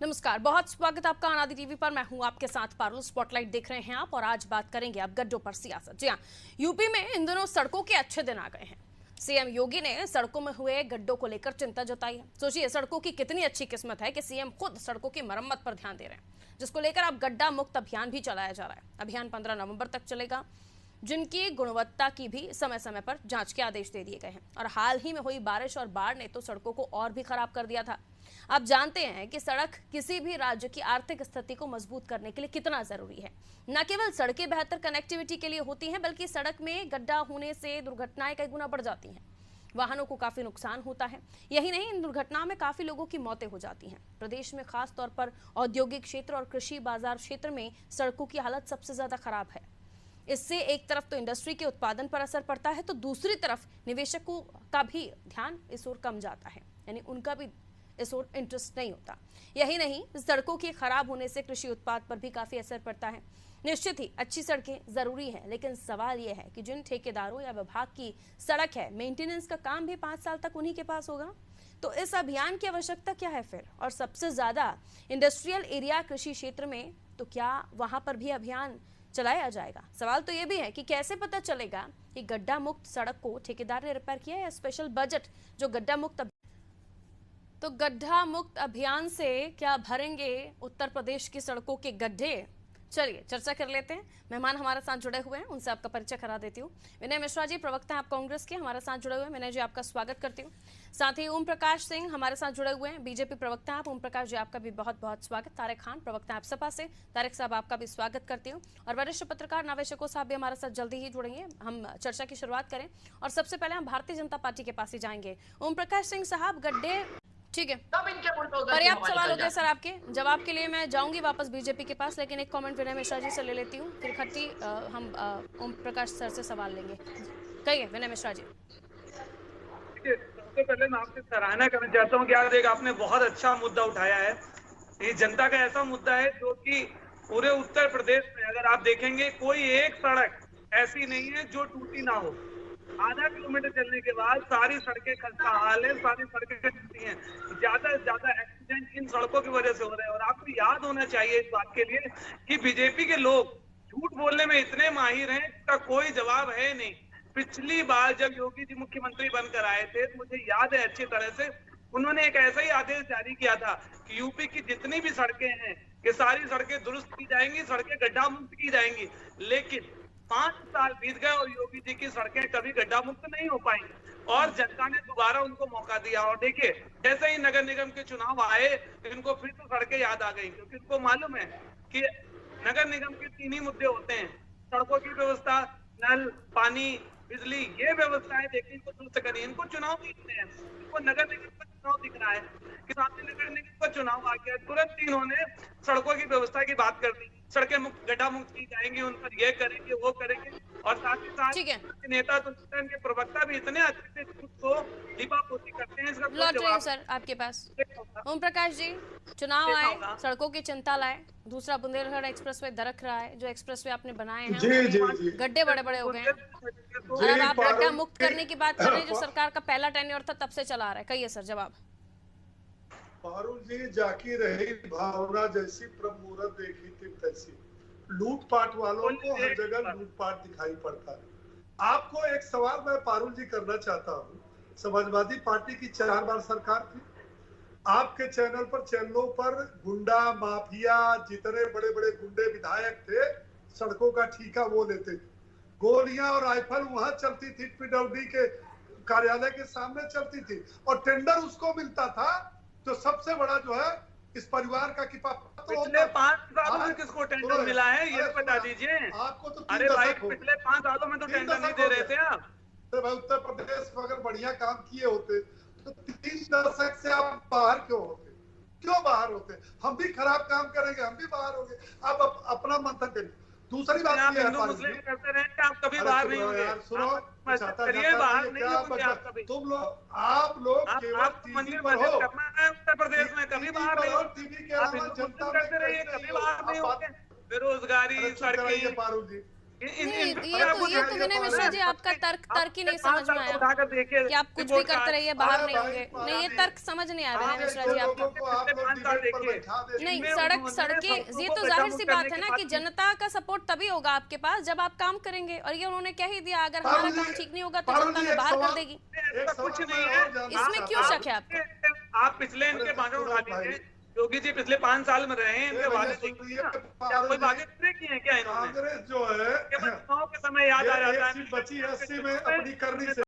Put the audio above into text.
नमस्कार, बहुत स्वागत आपका अनादि टीवी पर। मैं हूं आपके साथ पारुल। स्पॉटलाइट देख रहे हैं आप और आज बात करेंगे अब गड्ढों पर सियासत। जी हां, यूपी में इन दिनों सड़कों के अच्छे दिन आ गए हैं। सीएम योगी ने सड़कों में हुए गड्ढों को लेकर चिंता जताई है। सोचिए, सड़कों की कितनी अच्छी किस्मत है कि सीएम खुद सड़कों की मरम्मत पर ध्यान दे रहे हैं, जिसको लेकर अब गड्ढा मुक्त अभियान भी चलाया जा रहा है। अभियान 15 नवंबर तक चलेगा, जिनकी गुणवत्ता की भी समय समय पर जांच के आदेश दे दिए गए हैं। और हाल ही में हुई बारिश और बाढ़ ने तो सड़कों को और भी खराब कर दिया था। आप जानते हैं कि सड़क किसी भी राज्य की आर्थिक स्थिति को मजबूत करने के लिए कितना जरूरी है। न केवल सड़कें बेहतर कनेक्टिविटी के लिए होती हैं, बल्कि सड़क में गड्ढा होने से दुर्घटनाएं कई गुना बढ़ जाती हैं। वाहनों को काफी नुकसान होता है। यही नहीं, इन दुर्घटनाओं में काफी लोगों की मौतें हो जाती हैं। प्रदेश में खास तौर पर औद्योगिक क्षेत्र और कृषि बाजार क्षेत्र में सड़कों की हालत सबसे ज्यादा खराब है। इससे एक तरफ तो इंडस्ट्री के उत्पादन पर असर पड़ता है, तो दूसरी तरफ निवेशकों का भी ध्यान इस ओर कम जाता है, यानी उनका भी इस ओर इंटरेस्ट नहीं होता। यही नहीं, सड़कों के खराब होने से कृषि उत्पाद पर भी काफी असर पड़ता है। निश्चित ही अच्छी सड़कें जरूरी है, लेकिन सवाल यह है कि जिन ठेकेदारों या विभाग की सड़क है, मेंटेनेंस का काम भी 5 साल तक उन्हीं के पास होगा। तो इस अभियान की आवश्यकता क्या है फिर? और सबसे ज्यादा इंडस्ट्रियल एरिया कृषि क्षेत्र में, तो क्या वहां पर भी अभियान चलाया जाएगा? सवाल तो ये भी है कि कैसे पता चलेगा कि गड्ढा मुक्त सड़क को ठेकेदार ने रिपेयर किया या स्पेशल बजट जो गड्ढा मुक्त अभियान से क्या भरेंगे उत्तर प्रदेश की सड़कों के गड्ढे? चलिए चर्चा कर लेते हैं। मेहमान हमारे साथ जुड़े हुए हैं, उनसे आपका परिचय करा देती हूँ। विनय मिश्रा जी, प्रवक्ता हैं आप कांग्रेस के, हमारे साथ जुड़े हुए हैं। विनय जी, आपका स्वागत करती हूँ। साथ ही ओम प्रकाश सिंह हमारे साथ जुड़े हुए हैं, बीजेपी प्रवक्ता हैं आप। ओम प्रकाश जी, आपका भी बहुत बहुत स्वागत। तारिक खान, प्रवक्ता आप सपा से, तारिक साहब आपका भी स्वागत करती हूँ। और वरिष्ठ पत्रकार नावेद शको साहब भी हमारे साथ जल्दी ही जुड़ेंगे। हम चर्चा की शुरुआत करें और सबसे पहले हम भारतीय जनता पार्टी के पास ही जाएंगे। ओम प्रकाश सिंह साहब, गड्ढे ठीक है, पर्याप्त सवाल हो गए सर आपके। जवाब के लिए मैं जाऊंगी वापस बीजेपी के पास, लेकिन एक कमेंट विनय मिश्रा जी से ले लेती हूँ, फिर खट्टी हम ओम प्रकाश सर से सवाल लेंगे। कहिए विनय मिश्रा जी। सबसे पहले मैं आपसे सराहना करना चाहता हूँ कि आज एक आपने बहुत अच्छा मुद्दा उठाया है। ये जनता का ऐसा मुद्दा है जो कि पूरे उत्तर प्रदेश में अगर आप देखेंगे, कोई एक सड़क ऐसी नहीं है जो टूटी ना हो। आधा किलोमीटर चलने के बाद सारी सड़कें खस्ता हाल है, सारी सड़कें टूटी हैं। ज्यादा से ज्यादा एक्सीडेंट इन सड़कों की वजह से हो रहे हैं। और आपको याद होना चाहिए इस बात के लिए कि बीजेपी के लोग झूठ बोलने में इतने माहिर हैं, इसका कोई जवाब है नहीं। पिछली बार जब योगी जी मुख्यमंत्री बनकर आए थे, तो मुझे याद है अच्छी तरह से, उन्होंने एक ऐसा ही आदेश जारी किया था कि यूपी की जितनी भी सड़कें हैं, ये सारी सड़कें दुरुस्त की जाएंगी, सड़कें गड्ढा मुक्त की जाएंगी। लेकिन 5 साल बीत गए और योगी जी की सड़कें कभी गड्ढा मुक्त नहीं हो पाई और जनता ने दोबारा उनको मौका दिया। और देखिए, जैसे ही नगर निगम के चुनाव आए, इनको फिर तो सड़कें याद आ गई, क्योंकि इनको मालूम है कि नगर निगम के 3 ही मुद्दे होते हैं: सड़कों की व्यवस्था, नल, पानी, बिजली। ये व्यवस्थाएं देखिए, इनको दुरुस्त करनी। इनको चुनाव दिखते हैं, इनको नगर निगम का चुनाव दिख रहा है कि सामने नगर निगम का चुनाव आ गया, तुरंत इन्होंने सड़कों की व्यवस्था की बात कर दी। सड़कें मुक्त, गड्ढा मुक्त की जाएंगी, उन पर ये करेंगे, वो करेंगे। और साथ ही साथ नेता तो इनके प्रवक्ता भी इतने अच्छे से झूठ को लिपापोती करते हैं। इसका लौट रही हूँ सर आपके पास। ओम प्रकाश जी, चुनाव आए, सड़कों की चिंता लाए, दूसरा बुंदेलखंड एक्सप्रेसवे दरक रहा है, जो एक्सप्रेसवे आपने बनाए हैं गड्ढे बड़े बड़े हो गए हैं। और आप गड्ढा मुक्त करने की बात कर रहे हैं, जो सरकार का पहला टेन्योर था तब से चला रहा है। कहिए सर जवाब। पारुल जी, जाकी रही भावना जैसी प्रभु मुहूर्त देखी थी तैसी। लूटपाट वालों को हर जगह लूटपाट दिखाई पड़ता है। आपको एक सवाल मैं पारुल जी करना चाहता हूँ। समाजवादी पार्टी की 4 बार सरकार थी। आपके चैनल पर, चैनलों पर गुंडा माफिया, जितने बड़े बड़े गुंडे विधायक थे, सड़कों का ठेका वो लेते थे। गोलियां और राइफल वहां चलती थी, पीडब्ल्यूडी के कार्यालय के सामने चलती थी, और टेंडर उसको मिलता था जो सबसे बड़ा जो है इस परिवार का पिछले 5 सालों में किसको टेंडर मिला है ये बता दीजिए। आपको तो अरे भाई, पिछले 5 सालों में तो टेंडर नहीं दे रहे थे आप। तो भाई, उत्तर प्रदेश में अगर बढ़िया काम किए होते तो 3 दशक से आप बाहर क्यों होते? क्यों बाहर होते? हम भी खराब काम करेंगे, हम भी बाहर होंगे। आप अपना मंथन करिए। दूसरी बात ये है, हिंदू मुस्लिम करते रहे कि आप कभी बाहर नहीं होंगे। सुनो, बाहर नहीं होंगे आप कभी। तुम लोग, आप लोग केवल टीवी पर हो। उत्तर प्रदेश में कभी बाहर नहीं हो। टीवी के अलावा जनता करते रहिए, कभी बाहर नहीं होंगे। बेरोजगारी, सड़कें, पारुल जी, ये तो विनय मिश्रा जी आपका तर्क ही नहीं समझ में आया कि आप कुछ भी करते रहिए बाहर नहीं होंगे। नहीं, ये तर्क समझ नहीं आया विनय मिश्रा जी आपका। नहीं, सड़कें ये तो जाहिर सी बात है ना कि जनता का सपोर्ट तभी होगा आपके पास जब आप काम करेंगे, और ये उन्होंने कह ही दिया अगर हमारा काम ठीक नहीं होगा तो जनता हमें बाहर कर देगी। कुछ नहीं है, इसमें क्यों शक है आपको? आप पिछले इनके बांधे उठा लीजिए। योगी जी पिछले 5 साल में रहे हैं, इनके वादे क्या कोई वादे पूरे किए हैं क्या इन्होंने? कांग्रेस जो है चुनाव के समय याद आ जाता है बची 80 में अपनी करनी से